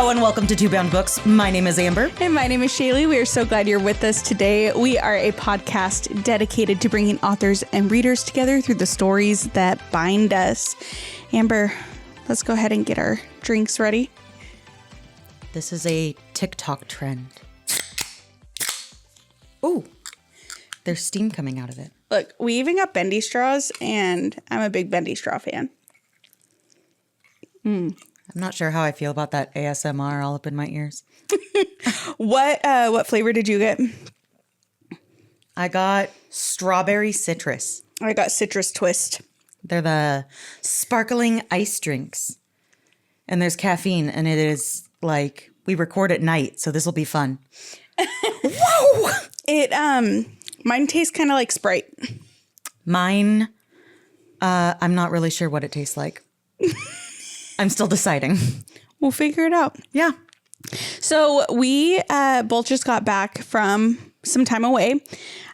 Hello and welcome to Two Bound Books. My name is Amber. And my name is Shailee. We are so glad you're with us today. We are a podcast dedicated to bringing authors and readers together through the stories that bind us. Amber, let's go ahead and get our drinks ready. This is a TikTok trend. Ooh, there's steam coming out of it. Look, we even got bendy straws, and I'm a big bendy straw fan. I'm not sure how I feel about that ASMR all up in my ears. What flavor did you get? I got strawberry citrus. I got citrus twist. They're the sparkling ice drinks. And there's caffeine, and it is like, we record at night, so this will be fun. Whoa! Mine tastes kind of like Sprite. Mine, I'm not really sure what it tastes like. I'm still deciding. We'll figure it out. Yeah. So we both just got back from some time away.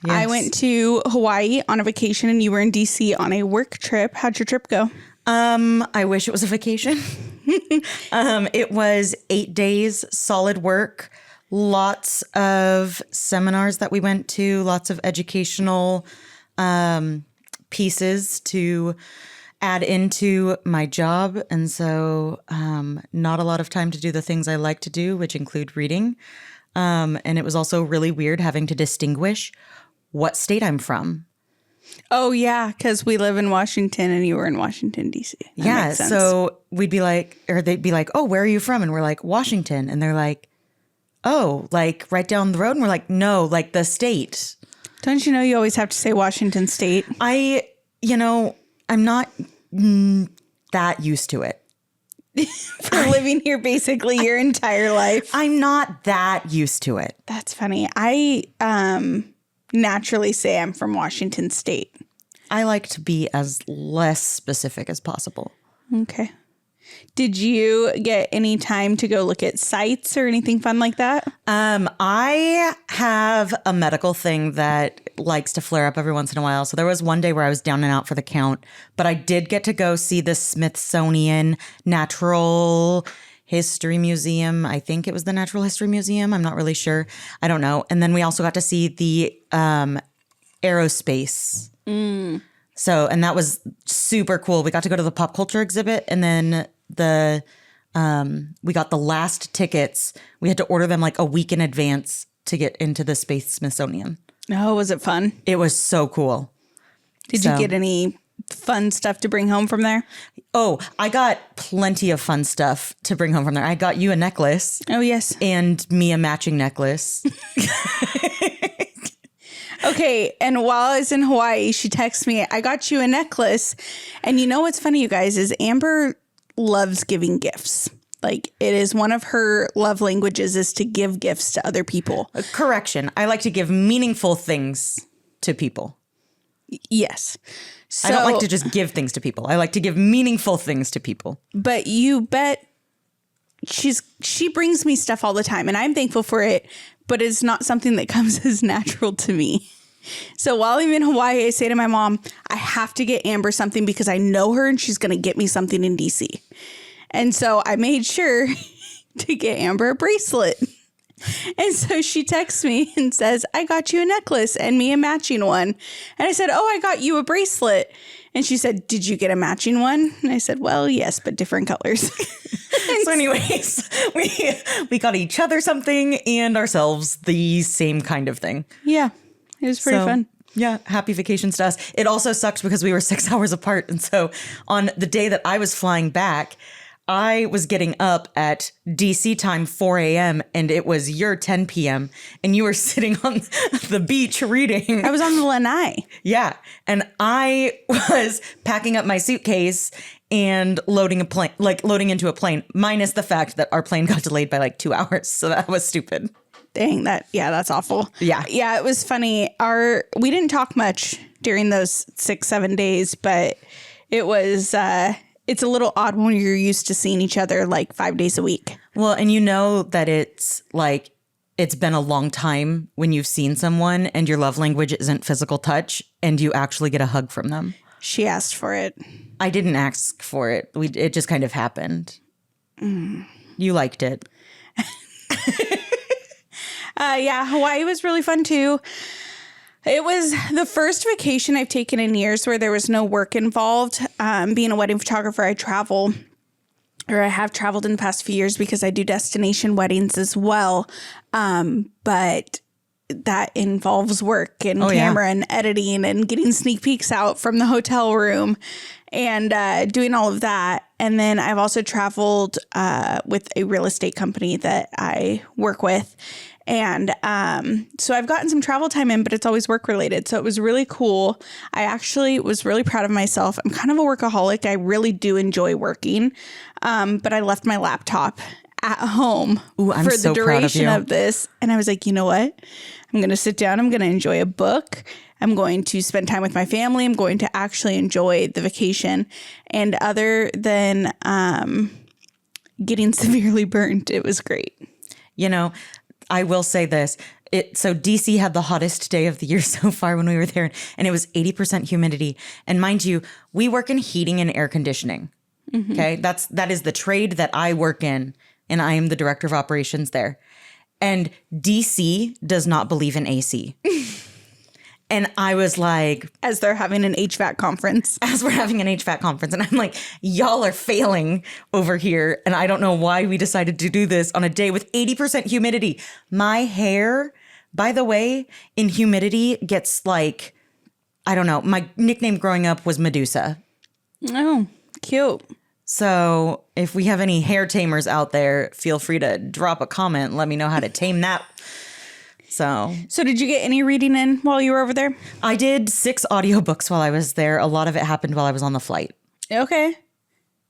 Yes. I went to Hawaii on a vacation, and you were in DC on a work trip. How'd your trip go? I wish it was a vacation. It was 8 days, solid work, lots of seminars that we went to, lots of educational pieces to add into my job. And so not a lot of time to do the things I like to do, which include reading. And it was also really weird having to distinguish what state I'm from. Oh, yeah, because we live in Washington and you were in Washington, D.C. Yeah, so we'd be like, or they'd be like, oh, where are you from? And we're like, Washington. And they're like, oh, like right down the road? And we're like, no, like the state. Don't you know you always have to say Washington State? I'm not that used to it. For living here basically your entire life. I'm not that used to it. That's funny. I naturally say I'm from Washington State. I like to be as less specific as possible. Okay. Did you get any time to go look at sites or anything fun like that? I have a medical thing that likes to flare up every once in a while. So there was one day where I was down and out for the count, but I did get to go see the Smithsonian Natural History Museum. I think it was the Natural History Museum. I'm not really sure. I don't know. And then we also got to see the aerospace. So, and that was super cool. We got to go to the pop culture exhibit, and then we got the last tickets. We had to order them like a week in advance to get into the Space Smithsonian. Oh, was it fun? It was so cool. Did you get any fun stuff to bring home from there? Oh, I got plenty of fun stuff to bring home from there. I got you a necklace. Oh, yes. And me a matching necklace. Okay, and while I was in Hawaii, she texted me, I got you a necklace. And you know what's funny, you guys, is Amber loves giving gifts. Like, it is one of her love languages is to give gifts to other people. Correction. I like to give meaningful things to people. Yes. So, I don't like to just give things to people. I like to give meaningful things to people. But you bet she brings me stuff all the time, and I'm thankful for it, but it's not something that comes as natural to me. So while I'm in Hawaii, I say to my mom, I have to get Amber something because I know her and she's going to get me something in DC. And so I made sure to get Amber a bracelet. And so she texts me and says, I got you a necklace and me a matching one. And I said, oh, I got you a bracelet. And she said, did you get a matching one? And I said, well, yes, but different colors. So anyways, we got each other something and ourselves the same kind of thing. Yeah, it was pretty fun. Yeah, happy vacations to us. It also sucked because we were 6 hours apart. And so on the day that I was flying back, I was getting up at DC time 4 a.m. and it was your 10 p.m. and you were sitting on the beach reading. I was on the lanai. Yeah. And I was packing up my suitcase and loading into a plane, minus the fact that our plane got delayed by like 2 hours. So that was stupid. Dang, that's awful. Yeah. Yeah, it was funny. We didn't talk much during those 6-7 days, but it was, it's a little odd when you're used to seeing each other like 5 days a week. Well, and you know that it's like, it's been a long time when you've seen someone and your love language isn't physical touch and you actually get a hug from them. She asked for it. I didn't ask for it. It just kind of happened. You liked it. Yeah, Hawaii was really fun too. It was the first vacation I've taken in years where there was no work involved. Being a wedding photographer, I have traveled in the past few years because I do destination weddings as well. But that involves work and camera and editing and getting sneak peeks out from the hotel room and doing all of that. And then I've also traveled with a real estate company that I work with. And so I've gotten some travel time in, but it's always work related. So it was really cool. I actually was really proud of myself. I'm kind of a workaholic. I really do enjoy working. But I left my laptop at home for the duration of this. And I was like, you know what? I'm going to sit down. I'm going to enjoy a book. I'm going to spend time with my family. I'm going to actually enjoy the vacation. And other than getting severely burnt, it was great. You know, I will say this. So DC had the hottest day of the year so far when we were there, and it was 80% humidity. And mind you, we work in heating and air conditioning. Mm-hmm. Okay, that is the trade that I work in, and I am the director of operations there. And DC does not believe in AC. And I was like, as they're having an HVAC conference. As we're having an HVAC conference. And I'm like, y'all are failing over here. And I don't know why we decided to do this on a day with 80% humidity. My hair, by the way, in humidity gets like, I don't know. My nickname growing up was Medusa. Oh, cute. So if we have any hair tamers out there, feel free to drop a comment. Let me know how to tame that. So did you get any reading in while you were over there? I did 6 audiobooks while I was there. A lot of it happened while I was on the flight. Okay.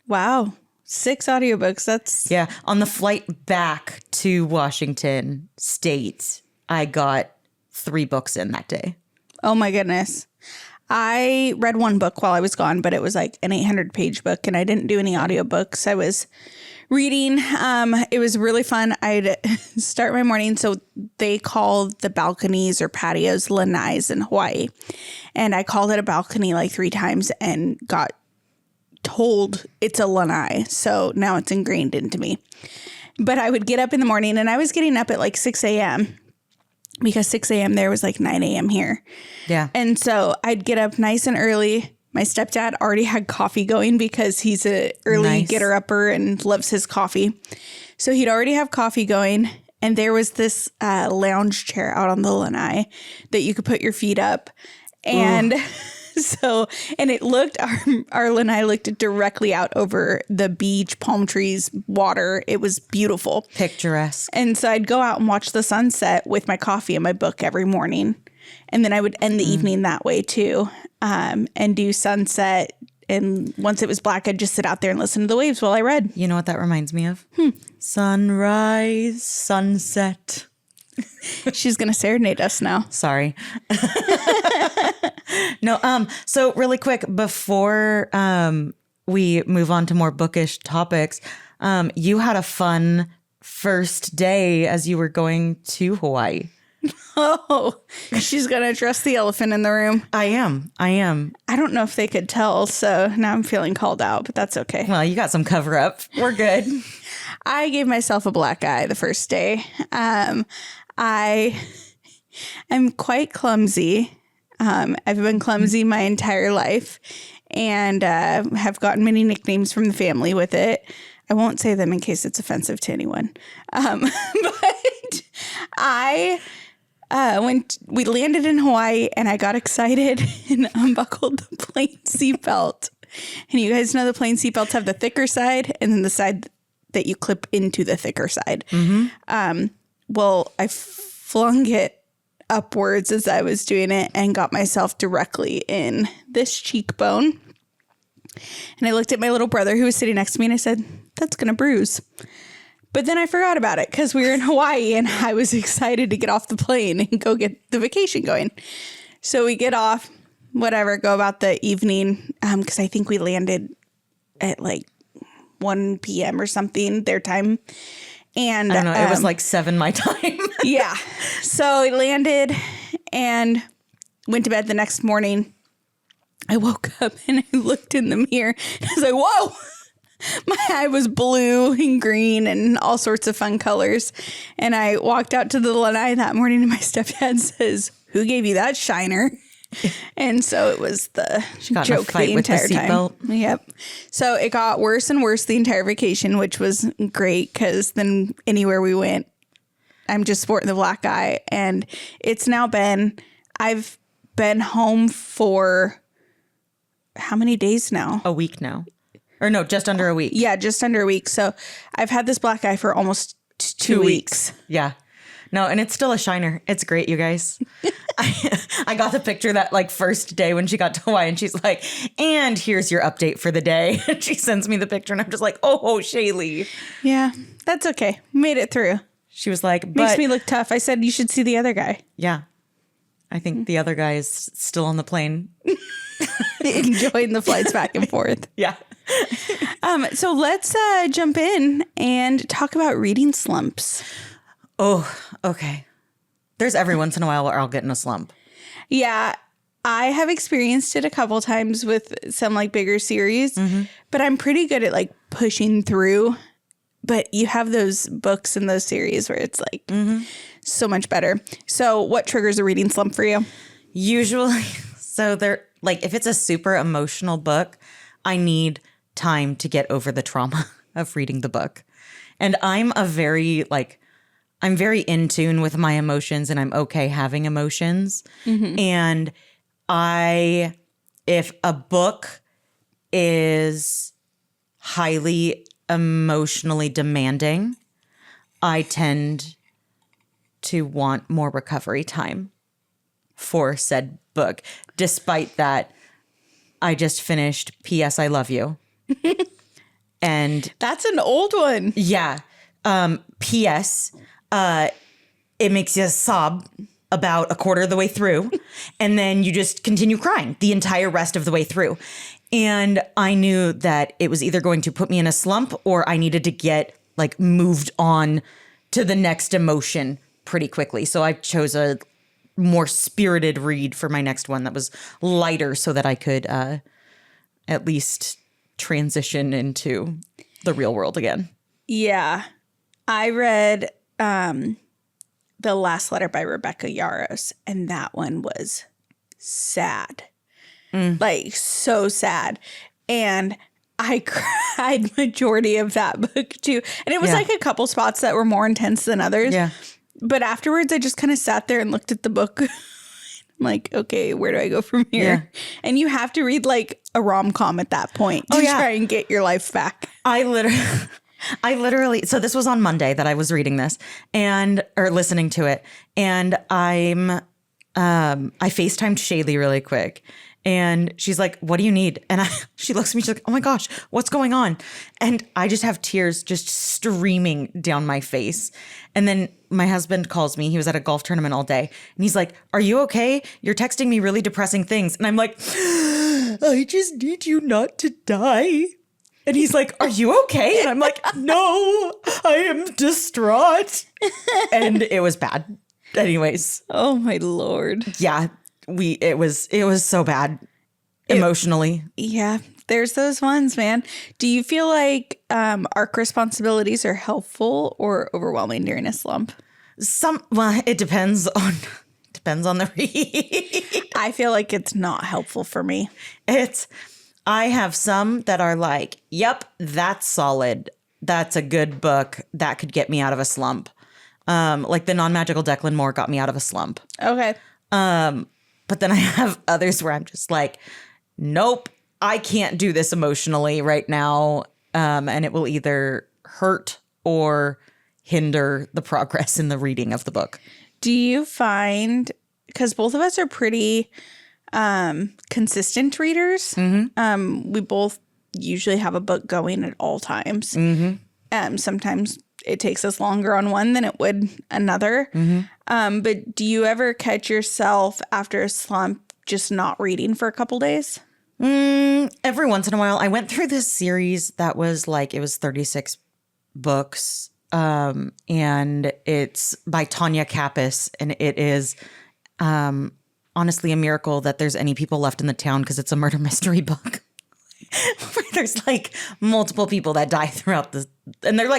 Wow. 6 audiobooks. That's... Yeah. On the flight back to Washington State, I got 3 books in that day. Oh my goodness. I read 1 book while I was gone, but it was like an 800-page book, and I didn't do any audiobooks. I was reading. It was really fun. I'd start my morning. So they call the balconies or patios lanais in Hawaii. And I called it a balcony like 3 times and got told it's a lanai. So now it's ingrained into me. But I would get up in the morning, and I was getting up at like 6 a.m. because 6 a.m. there was like 9 a.m. here. Yeah. And so I'd get up nice and early. My stepdad already had coffee going because he's a early getter-upper and loves his coffee. So he'd already have coffee going. And there was this lounge chair out on the lanai that you could put your feet up. And and it looked, our lanai looked directly out over the beach, palm trees, water. It was beautiful. Picturesque. And so I'd go out and watch the sunset with my coffee and my book every morning. And then I would end the evening that way too, and do sunset. And once it was black, I'd just sit out there and listen to the waves while I read. You know what that reminds me of? Sunrise, sunset. She's going to serenade us now. Sorry. No, so really quick, before we move on to more bookish topics, you had a fun first day as you were going to Hawaii. Oh, she's going to address the elephant in the room. I am. I don't know if they could tell, so now I'm feeling called out, but that's okay. Well, you got some cover up. We're good. I gave myself a black eye the first day. I am quite clumsy. I've been clumsy my entire life and have gotten many nicknames from the family with it. I won't say them in case it's offensive to anyone. But when we landed in Hawaii and I got excited and unbuckled the plane seatbelt. And you guys know the plane seatbelts have the thicker side and then the side that you clip into the thicker side. Mm-hmm. Well, I flung it upwards as I was doing it and got myself directly in this cheekbone. And I looked at my little brother who was sitting next to me and I said, that's going to bruise. But then I forgot about it because we were in Hawaii and I was excited to get off the plane and go get the vacation going. So we get off, whatever, go about the evening because I think we landed at like 1 p.m. or something, their time. And I don't know, it was like 7 my time. Yeah. So we landed and went to bed the next morning. I woke up and I looked in the mirror and I was like, whoa. My eye was blue and green and all sorts of fun colors. And I walked out to the lanai that morning and my stepdad says, "Who gave you that shiner?" And so it was the got in a joke fight the with the entire time. seatbelt. Yep. So it got worse and worse the entire vacation, which was great because then anywhere we went, I'm just sporting the black eye. And it's now I've been home for how many days now? A week now. Or no, just under a week. Yeah, just under a week. So I've had this black eye for almost 2 weeks. Yeah. No, and it's still a shiner. It's great, you guys. I got the picture that like first day when she got to Hawaii and she's like, "And here's your update for the day." And she sends me the picture and I'm just like, "Oh, Shailee." Yeah, that's okay. Made it through. She was like, Makes me look tough. I said, "You should see the other guy." Yeah. I think the other guy is still on the plane. Enjoying the flights back and forth. Yeah. So let's jump in and talk about reading slumps. Oh, okay. There's every once in a while where I'll get in a slump. Yeah, I have experienced it a couple times with some like bigger series, but I'm pretty good at like pushing through. But you have those books and those series where it's like so much better. So what triggers a reading slump for you? Usually, so they're like, if it's a super emotional book, I need time to get over the trauma of reading the book. And I'm very in tune with my emotions and I'm okay having emotions. And if a book is highly emotionally demanding, I tend to want more recovery time for said book. Despite that, I just finished P.S. I Love You. And that's an old one. Yeah. P.S. It makes you sob about a quarter of the way through. And then you just continue crying the entire rest of the way through. And I knew that it was either going to put me in a slump or I needed to get like moved on to the next emotion pretty quickly. So I chose a more spirited read for my next one that was lighter so that I could at least transition into the real world again. Yeah. I read The Last Letter by Rebecca Yarros, and that one was sad. Like, so sad. And I cried majority of that book, too. And it was like a couple spots that were more intense than others. Yeah. But afterwards, I just kind of sat there and looked at the book. I'm like, okay, where do I go from here? Yeah. And you have to read, like, a rom-com at that point to try and get your life back. I literally, so this was on Monday that I was reading this or listening to it. And I FaceTimed Shailee really quick. And she's like, "What do you need?" And she looks at me, she's like, "Oh my gosh, what's going on?" And I just have tears just streaming down my face. And then my husband calls me. He was at a golf tournament all day. And he's like, "Are you okay? You're texting me really depressing things." And I'm like, "I just need you not to die." And he's like, "Are you okay?" And I'm like, "No, I am distraught." And it was bad. Anyways. Oh my Lord. Yeah. It was so bad emotionally. Yeah. There's those ones, man. Do you feel like arc responsibilities are helpful or overwhelming during a slump? Well, it depends on the read. I feel like it's not helpful for me. I have some that are like, "Yep, that's solid. That's a good book. That could get me out of a slump." Like the Non-Magical Declan Moore got me out of a slump. Okay. But then I have others where I'm just like, "Nope, I can't do this emotionally right now." And it will either hurt or hinder the progress in the reading of the book. Do you find, because both of us are pretty consistent readers, we both usually have a book going at all times. Sometimes it takes us longer on one than it would another. But do you ever catch yourself after a slump just not reading for a couple days? Every once in a while. I went through this series that was like, it was 36 books. And it's by Tanya Kappas. And it is honestly a miracle that there's any people left in the town because it's a murder mystery book. there's like multiple people that die throughout the, and they're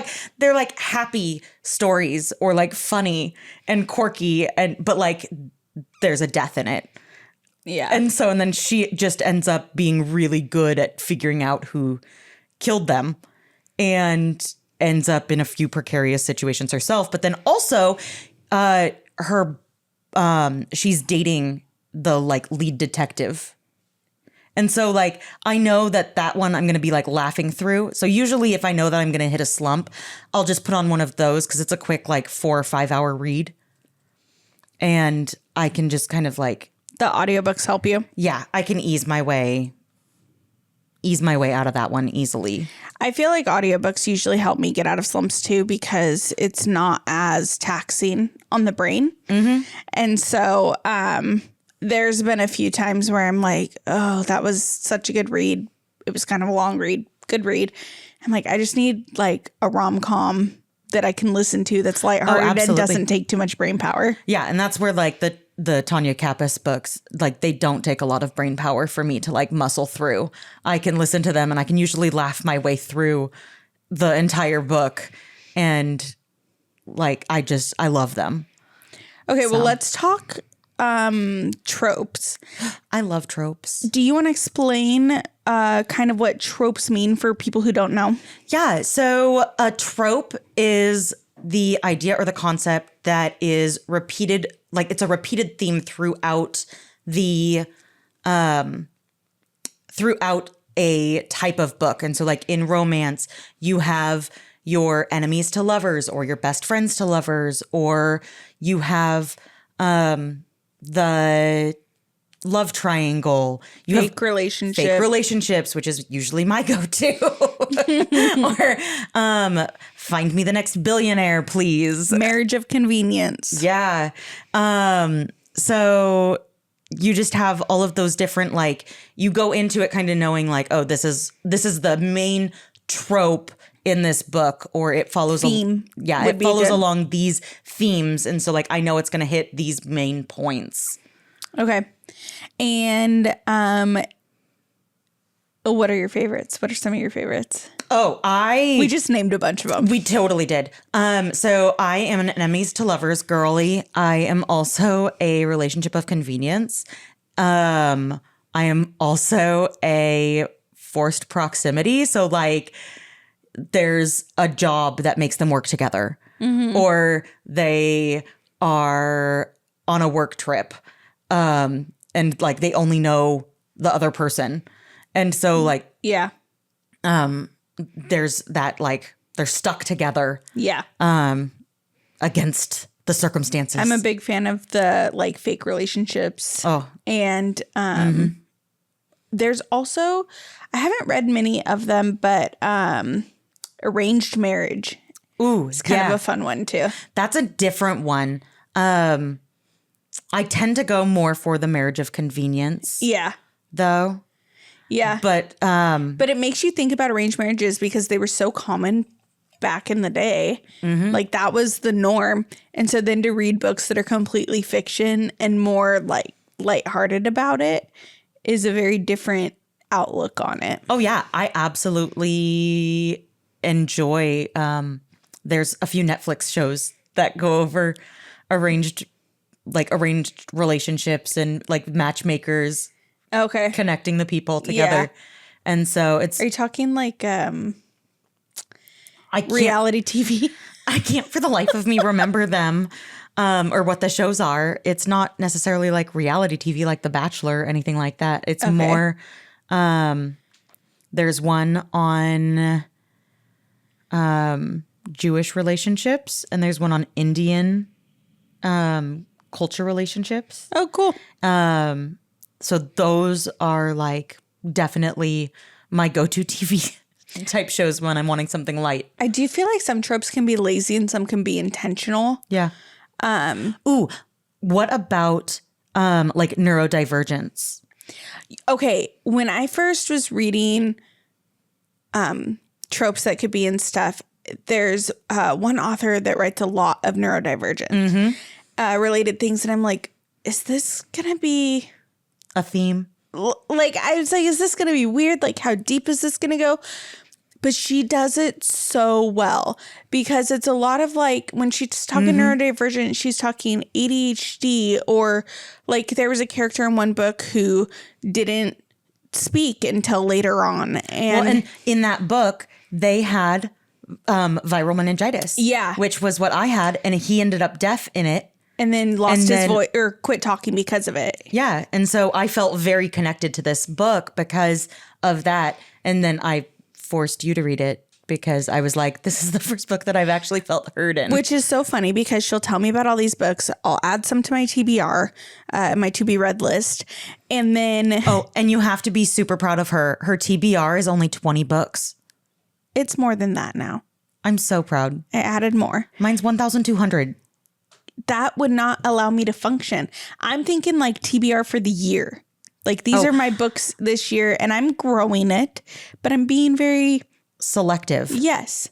like happy stories or like funny and quirky, and but like there's a death in it. Yeah. And then she just ends up being really good at figuring out who killed them and ends up in a few precarious situations herself. But then also she's dating the like lead detective. And so like I know that one I'm going to be like laughing through. So usually if I know that I'm going to hit a slump, I'll just put on one of those because it's a quick like 4 or 5 hour read. And I can just kind of like, the audiobooks help you. yeah, I can ease my way out of that one easily. I feel like audiobooks usually help me get out of slumps too because it's not as taxing on the brain. Mm-hmm. And so there's been a few times where I'm like, oh, that was such a good read. It was kind of a long read, good read. I'm like, I just need like a rom-com that I can listen to that's lighthearted and doesn't take too much brain power. Yeah, and that's where like the Tanya Kappas books, like they don't take a lot of brain power for me to like muscle through. I can listen to them and I can usually laugh my way through the entire book. And like, I love them. Okay, well, let's talk tropes. I love tropes. Do you want to explain kind of what tropes mean for people who don't know? Yeah, so a trope is the idea or the concept that is repeated, like it's a repeated theme throughout throughout a type of book. And so like in romance, you have your enemies to lovers or your best friends to lovers, or you have the love triangle. You Fake relationships, which is usually my go-to. Or find me the next billionaire, please. Marriage of convenience. Yeah. So you just have all of those different, like, you go into it kind of knowing like, oh, this is the main trope in this book, or it follows it follows along these themes. And so like I know it's going to hit these main points. Okay. And what are your favorites? What are some of your favorites? Oh, we just named a bunch of them. We totally did. So I am an enemies to lovers girly. I am also a relationship of convenience. I am also a forced proximity. So like there's a job that makes them work together, or they are on a work trip. And like they only know the other person. And so like, yeah. There's that like they're stuck together. Yeah. Against the circumstances. I'm a big fan of the like fake relationships. Oh. And there's also, I haven't read many of them, but arranged marriage. Ooh, it's kind of a fun one too. That's a different one. I tend to go more for the marriage of convenience. Yeah. Though. Yeah. But it makes you think about arranged marriages because they were so common back in the day. Mm-hmm. Like that was the norm. And so then to read books that are completely fiction and more like lighthearted about it is a very different outlook on it. Oh yeah, I absolutely enjoy there's a few Netflix shows that go over arranged relationships and like matchmakers. Okay. Connecting the people together. Yeah. And so it's... Are you talking like reality TV? I can't for the life of me remember them or what the shows are. It's not necessarily like reality TV like The Bachelor or anything like that. It's more... there's one on Jewish relationships and there's one on Indian culture relationships. Oh, cool. So those are like definitely my go-to TV type shows when I'm wanting something light. I do feel like some tropes can be lazy and some can be intentional. Yeah. Ooh, what about like neurodivergence? Okay, when I first was reading tropes that could be in stuff, there's one author that writes a lot of neurodivergent related things, and I'm like, is this gonna be a theme? like, I was like, is this going to be weird? Like, how deep is this going to go? But she does it so well because it's a lot of like when she's talking neurodivergent, she's talking ADHD, or like there was a character in one book who didn't speak until later on. And in that book, they had viral meningitis. Yeah. Which was what I had. And he ended up deaf in it. And then lost his voice or quit talking because of it. Yeah. And so I felt very connected to this book because of that. And then I forced you to read it because I was like, this is the first book that I've actually felt heard in. Which is so funny because she'll tell me about all these books. I'll add some to my TBR, my to be read list. And then... Oh, and you have to be super proud of her. Her TBR is only 20 books. It's more than that now. I'm so proud. I added more. Mine's 1,200. That would not allow me to function. I'm thinking like TBR for the year. Like these are my books this year and I'm growing it, but I'm being very selective. Yes.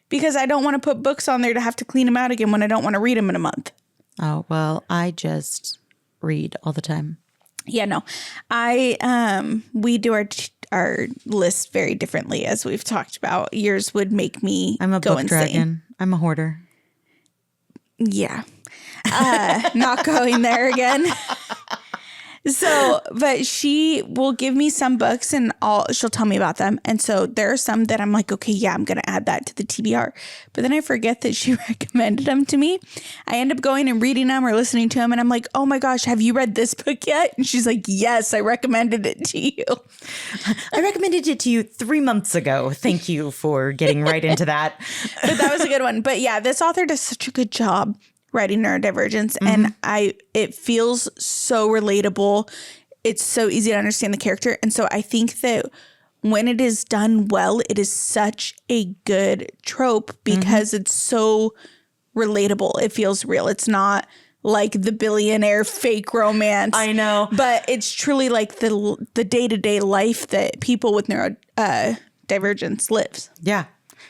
Because I don't want to put books on there to have to clean them out again when I don't want to read them in a month. Oh, well, I just read all the time. Yeah, no. We do our list very differently, as we've talked about. Yours would make me I'm a go book insane. dragon. I'm a hoarder. Yeah. Not going there again. So, but she will give me some books and she'll tell me about them. And so there are some that I'm like, okay, yeah, I'm going to add that to the TBR. But then I forget that she recommended them to me. I end up going and reading them or listening to them. And I'm like, oh my gosh, have you read this book yet? And she's like, yes, I recommended it to you. I recommended it to you 3 months ago. Thank you for getting right into that. But that was a good one. But yeah, this author does such a good job writing neurodivergence, and it feels so relatable. It's so easy to understand the character, and so I think that when it is done well, it is such a good trope because it's so relatable. It feels real. It's not like the billionaire fake romance. I know, but it's truly like the day-to-day life that people with neurodivergence lives. Yeah.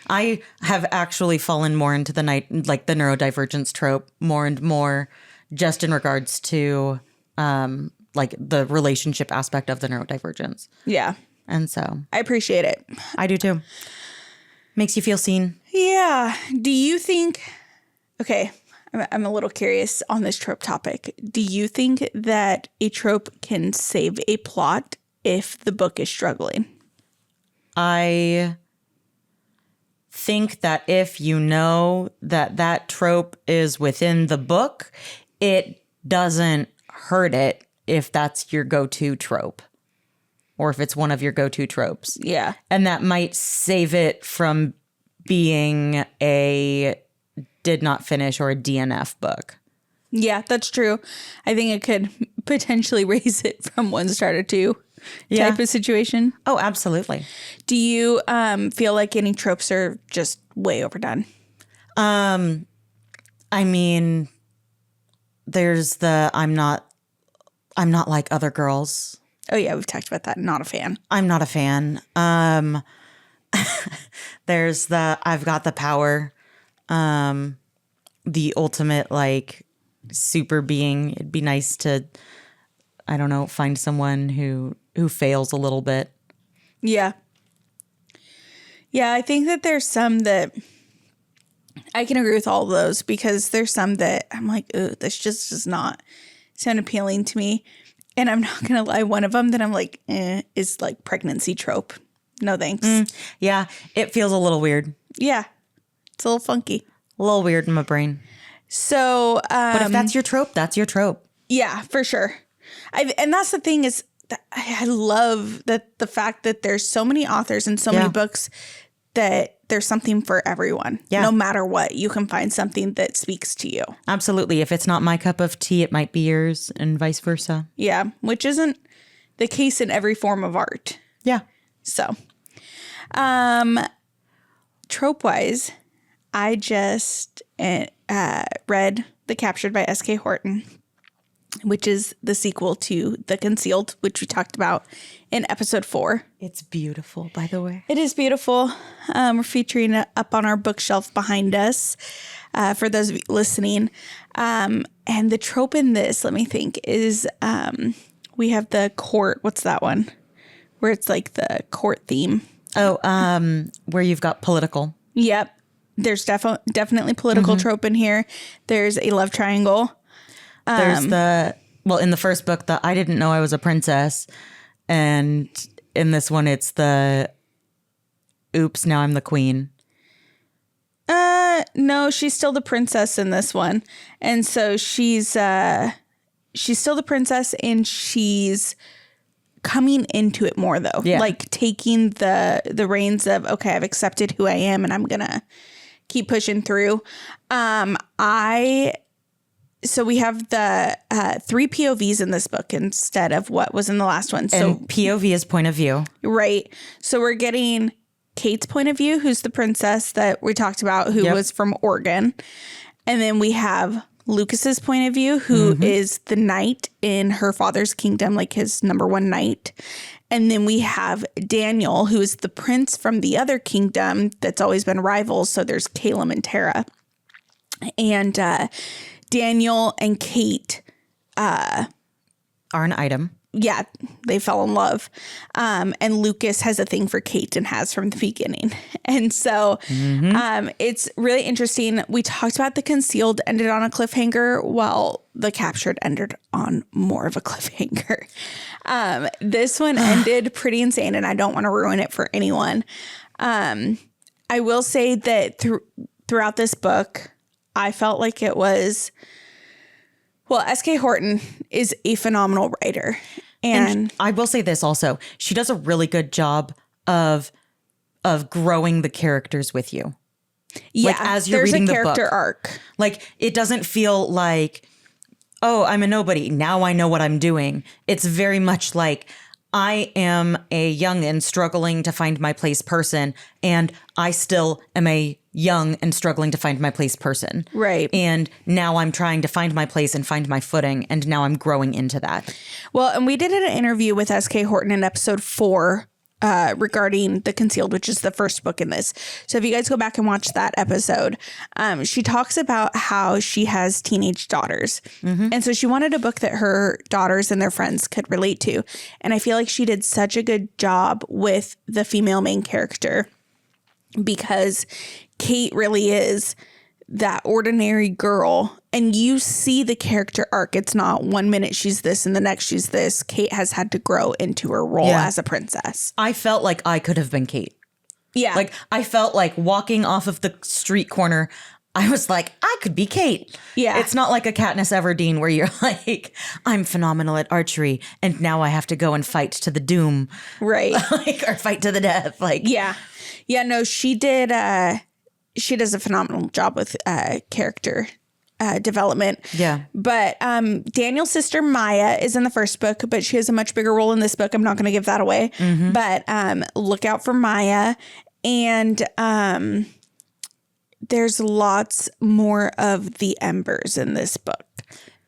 I have actually fallen more into the neurodivergence trope more and more just in regards to like the relationship aspect of the neurodivergence. Yeah. And so I appreciate it. I do too. Makes you feel seen. Yeah. Do you think, okay, I'm a little curious on this trope topic. Do you think that a trope can save a plot if the book is struggling? I think that if you know that trope is within the book, it doesn't hurt it if that's your go-to trope or if it's one of your go-to tropes. Yeah. And that might save it from being a did not finish or a DNF book. Yeah, that's true. I think it could potentially raise it from 1 star to 2 type of situation. Oh, absolutely. Do you feel like any tropes are just way overdone? I mean, there's the I'm not like other girls. Oh yeah, we've talked about that. Not a fan. I'm not a fan. There's the I've got the power. The ultimate like super being. It'd be nice to, I don't know, find someone who fails a little bit. Yeah. Yeah, I think that there's some that I can agree with all of those because there's some that I'm like, ooh, this just does not sound appealing to me. And I'm not going to lie, one of them that I'm like, is like pregnancy trope. No thanks. Yeah, it feels a little weird. Yeah, it's a little funky. A little weird in my brain. So, but if that's your trope, that's your trope. Yeah, for sure. And that's the thing is, I love that the fact that there's so many authors and so many books that there's something for everyone. Yeah. No matter what, you can find something that speaks to you. Absolutely. If it's not my cup of tea, it might be yours and vice versa. Yeah, which isn't the case in every form of art. Yeah. So, trope-wise, I just read The Captured by SK Horton, which is the sequel to The Concealed, which we talked about in episode 4. It's beautiful, by the way. It is beautiful. We're featuring it up on our bookshelf behind us for those of you listening. And the trope in this, let me think, is We have the court. What's that one? Where it's like the court theme. Oh, where you've got political. Yep. There's definitely political trope in here. There's a love triangle. There's in the first book, I didn't know I was a princess. And in this one, it's the oops, now I'm the queen. No, she's still the princess in this one. And so she's still the princess and she's coming into it more though. Yeah. Like taking the reins of, okay, I've accepted who I am and I'm going to keep pushing through. So we have the 3 POVs in this book instead of what was in the last one. So and POV is point of view. Right. So we're getting Cate's point of view, who's the princess that we talked about, who was from Oregon. And then we have Lucas's point of view, who is the knight in her father's kingdom, like his number one knight. And then we have Daniel, who is the prince from the other kingdom that's always been rivals. So there's Caleb and Tara. And Daniel and Cate are an item. Yeah, they fell in love. And Lucas has a thing for Cate and has from the beginning. And so it's really interesting. We talked about the concealed ended on a cliffhanger while the captured ended on more of a cliffhanger. This one ended pretty insane and I don't want to ruin it for anyone. I will say that throughout this book, I felt like it was, SK Horton is a phenomenal writer. And I will say this also. She does a really good job of growing the characters with you. Yeah, like as you're reading the book. There's a character arc. Like it doesn't feel like, oh, I'm a nobody. Now I know what I'm doing. It's very much like I am a youngin' struggling to find my place person, and I still am a young and struggling to find my place person. Right. And now I'm trying to find my place and find my footing, and now I'm growing into that. Well, and we did an interview with SK Horton in episode 4 regarding The Concealed, which is the first book in this. So if you guys go back and watch that episode, she talks about how she has teenage daughters. And so she wanted a book that her daughters and their friends could relate to. And I feel like she did such a good job with the female main character because Cate really is that ordinary girl. And you see the character arc. It's not 1 minute she's this and the next she's this. Cate has had to grow into her role as a princess. I felt like I could have been Cate. Yeah. Like I felt like walking off of the street corner, I was like, I could be Cate. Yeah. It's not like a Katniss Everdeen where you're like, I'm phenomenal at archery and now I have to go and fight to the doom. Right. Or fight to the death. Like, yeah. Yeah, no, she did. She does a phenomenal job with character development. Yeah. But Daniel's sister Maya is in the first book, but she has a much bigger role in this book. I'm not going to give that away. But look out for Maya. And there's lots more of the Embers in this book.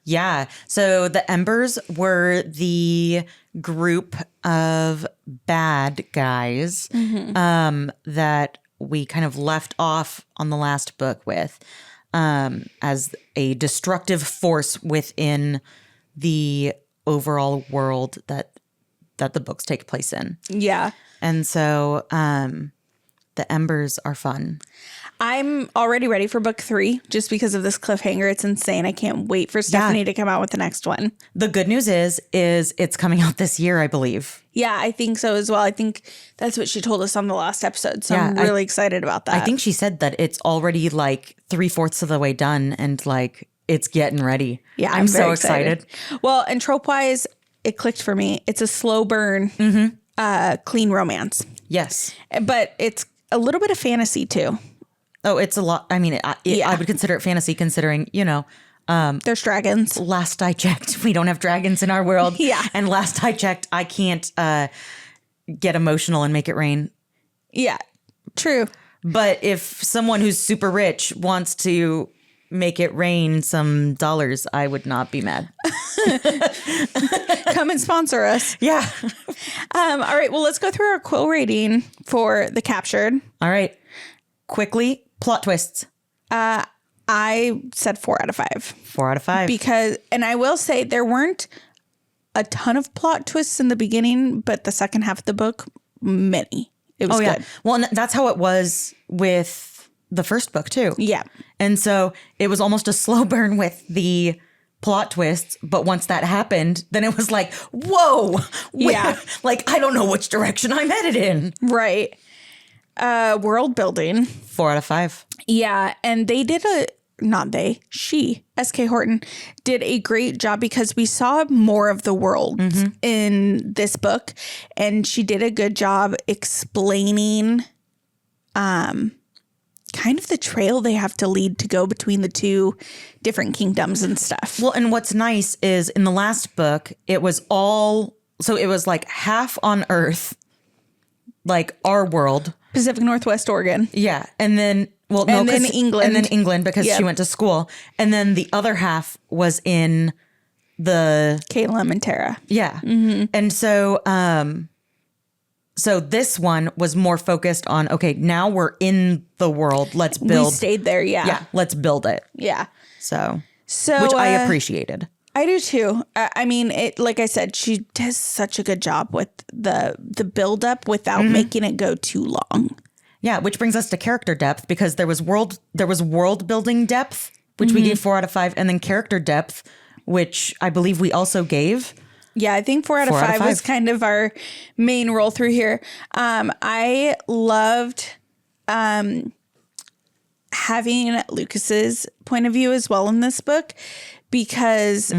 Yeah. So the Embers were the group of bad guys that we kind of left off on the last book with as a destructive force within the overall world that the books take place in. Yeah. And so the Embers are fun. I'm already ready for book 3 just because of this cliffhanger. It's insane. I can't wait for Stephanie to come out with the next one. The good news is it's coming out this year, I believe. Yeah, I think so as well. I think that's what she told us on the last episode. So I'm really excited about that. I think she said that it's already like 3/4 of the way done and like it's getting ready. Yeah, I'm so excited. Well, and trope wise, it clicked for me. It's a slow burn, clean romance. Yes. But it's a little bit of fantasy too. Oh, it's a lot. I mean, I would consider it fantasy considering, There's dragons. Last I checked, we don't have dragons in our world. Yeah. And last I checked, I can't get emotional and make it rain. Yeah, true. But if someone who's super rich wants to make it rain some dollars, I would not be mad. Come and sponsor us. Yeah. All right. Well, let's go through our quill rating for The Captured. All right. Quickly, plot twists. I said 4 out of 5. 4 out of 5. Because, and I will say there weren't a ton of plot twists in the beginning, but the second half of the book, many. It was good. Well, and that's how it was with the first book too. Yeah. And so it was almost a slow burn with the plot twists, but once that happened, then it was like, whoa. Yeah. Like, I don't know which direction I'm headed in. Right. World building. 4 out of 5. Yeah. And she, SK Horton, did a great job because we saw more of the world in this book. And she did a good job explaining kind of the trail they have to lead to go between the two different kingdoms and stuff. Well, and what's nice is in the last book, it was like half on Earth, like our world. Pacific Northwest Oregon. Yeah. And then, England. And then England because she went to school. And then the other half was in the... Caleb and Tara. Yeah. Mm-hmm. And so... So this one was more focused on, okay, now we're in the world. Let's build. We stayed there, yeah. Yeah, let's build it. Yeah. So which I appreciated. I do too. I mean, like I said, she does such a good job with the build up without making it go too long. Yeah, which brings us to character depth because there was world building depth, which we gave 4 out of 5, and then character depth, which I believe we also gave. Yeah, I think 4 out of 5 was kind of our main roll through here. I loved having Lucas's point of view as well in this book because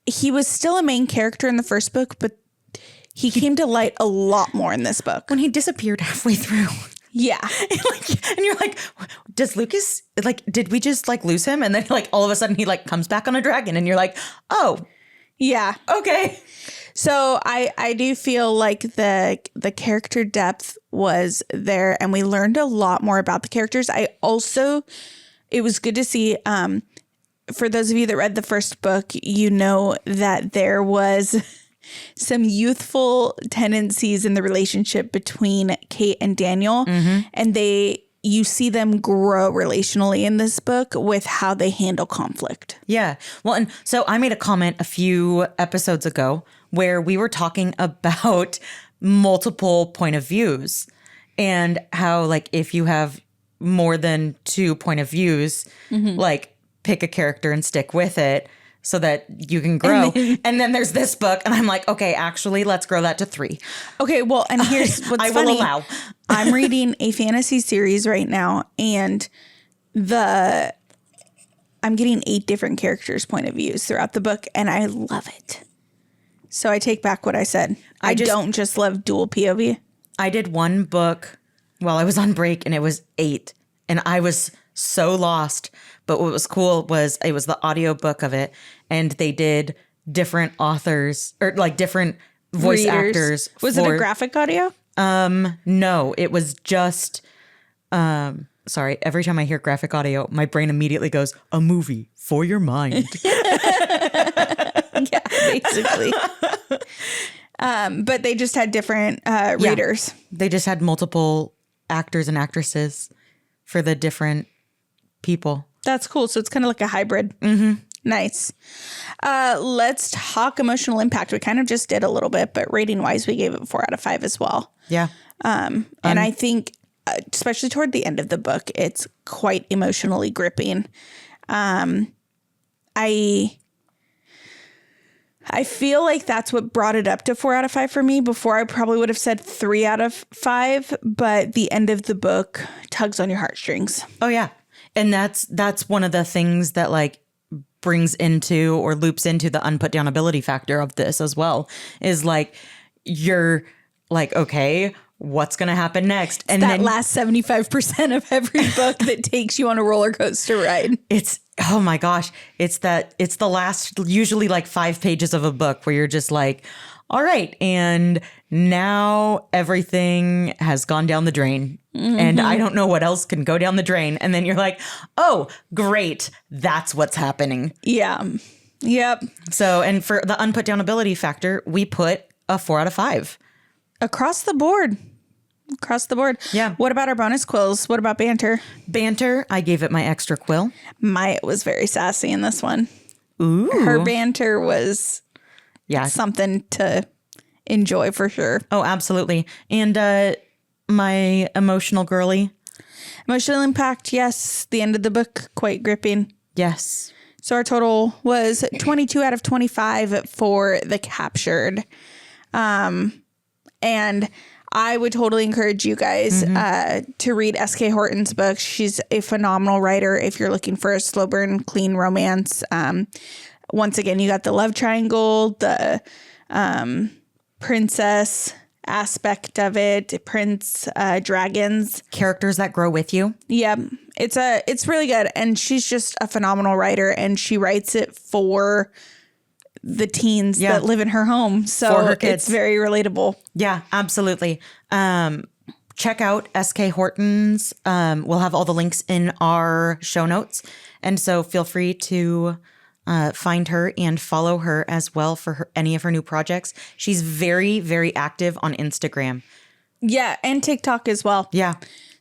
he was still a main character in the first book, but he came to light a lot more in this book. When he disappeared halfway through. Yeah. And you're like, does Lucas, did we just lose him? And then all of a sudden he comes back on a dragon and you're like, oh. Yeah. Okay. So I do feel like the character depth was there and we learned a lot more about the characters. It was good to see, for those of you that read the first book, you know that there was some youthful tendencies in the relationship between Cate and Daniel. And you see them grow relationally in this book with how they handle conflict. Yeah. Well, and so I made a comment a few episodes ago where we were talking about multiple point of views and how if you have more than 2 point of views, pick a character and stick with it so that you can grow. And then there's this book and I'm like, okay, actually, let's grow that to 3. Okay, well, and here's what's I funny. will allow. I'm reading a fantasy series right now and I'm getting 8 different characters' point of views throughout the book and I love it. So I take back what I said. I don't just love dual POV. I did one book while I was on break and it was 8 and I was so lost. But what was cool was it was the audio book of it and they did different authors or different voice actors. Was it a graphic audio? No, it was just, sorry. Every time I hear graphic audio, my brain immediately goes, a movie for your mind. Yeah, basically. But they just had different readers. They just had multiple actors and actresses for the different people. That's cool. So it's kind of like a hybrid. Nice. Let's talk emotional impact. We kind of just did a little bit, but rating wise, we gave it 4 out of 5 as well. Yeah. And I think, especially toward the end of the book, it's quite emotionally gripping. I feel like that's what brought it up to 4 out of 5 for me. Before I probably would have said 3 out of 5, but the end of the book tugs on your heartstrings. Oh yeah. And that's one of the things that brings into or loops into the unput down ability factor of this as well is you're okay, what's going to happen next? And that last 75% of every book that takes you on a roller coaster ride. It's, oh my gosh, it's the last usually 5 pages of a book where you're just all right. And now everything has gone down the drain and I don't know what else can go down the drain. And then you're like, oh, great. That's what's happening. Yeah. Yep. So, and for the unput down ability factor, we put a 4 out of 5. Across the board. Yeah. What about our bonus quills? What about banter? Banter, I gave it my extra quill. Maya was very sassy in this one. Ooh. Her banter was something to enjoy for sure. Oh, absolutely. And my emotional girly. Emotional impact, yes. The end of the book, quite gripping. Yes. So our total was 22 out of 25 for The Captured. And I would totally encourage you guys to read SK Horton's books. She's a phenomenal writer if you're looking for a slow burn, clean romance. Once again, you got the love triangle, the princess aspect of it, prince, dragons. Characters that grow with you. Yeah, it's really good. And she's just a phenomenal writer, and she writes it for the teens that live in her home. So it's very relatable. Yeah, absolutely. Check out SK Horton's. We'll have all the links in our show notes. And so feel free to find her and follow her as well for any of her new projects. She's very, very active on Instagram. Yeah, and TikTok as well. Yeah.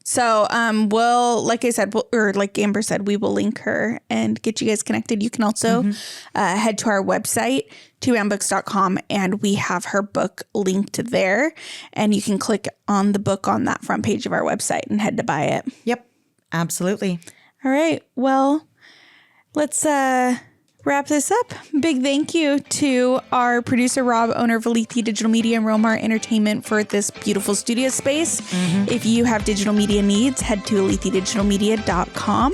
So we'll, like I said, or like Amber said, we will link her and get you guys connected. You can also head to our website, twoboundbooks.com, and we have her book linked there. And you can click on the book on that front page of our website and head to buy it. Yep, absolutely. All right. Well, let's wrap this up. Big thank you to our producer, Rob, owner of Alethi Digital Media and Romar Entertainment, for this beautiful studio space. If you have digital media needs, head to alethedigitalmedia.com.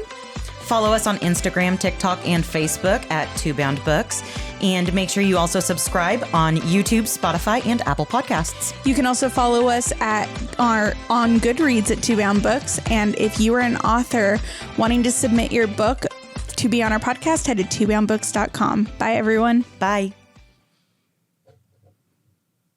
Follow us on Instagram, TikTok, and Facebook at Two Bound Books. And make sure you also subscribe on YouTube, Spotify, and Apple Podcasts. You can also follow us on Goodreads at Two Bound Books. And if you are an author wanting to submit your book to be on our podcast, head to twoboundbooks.com. Bye, everyone. Bye.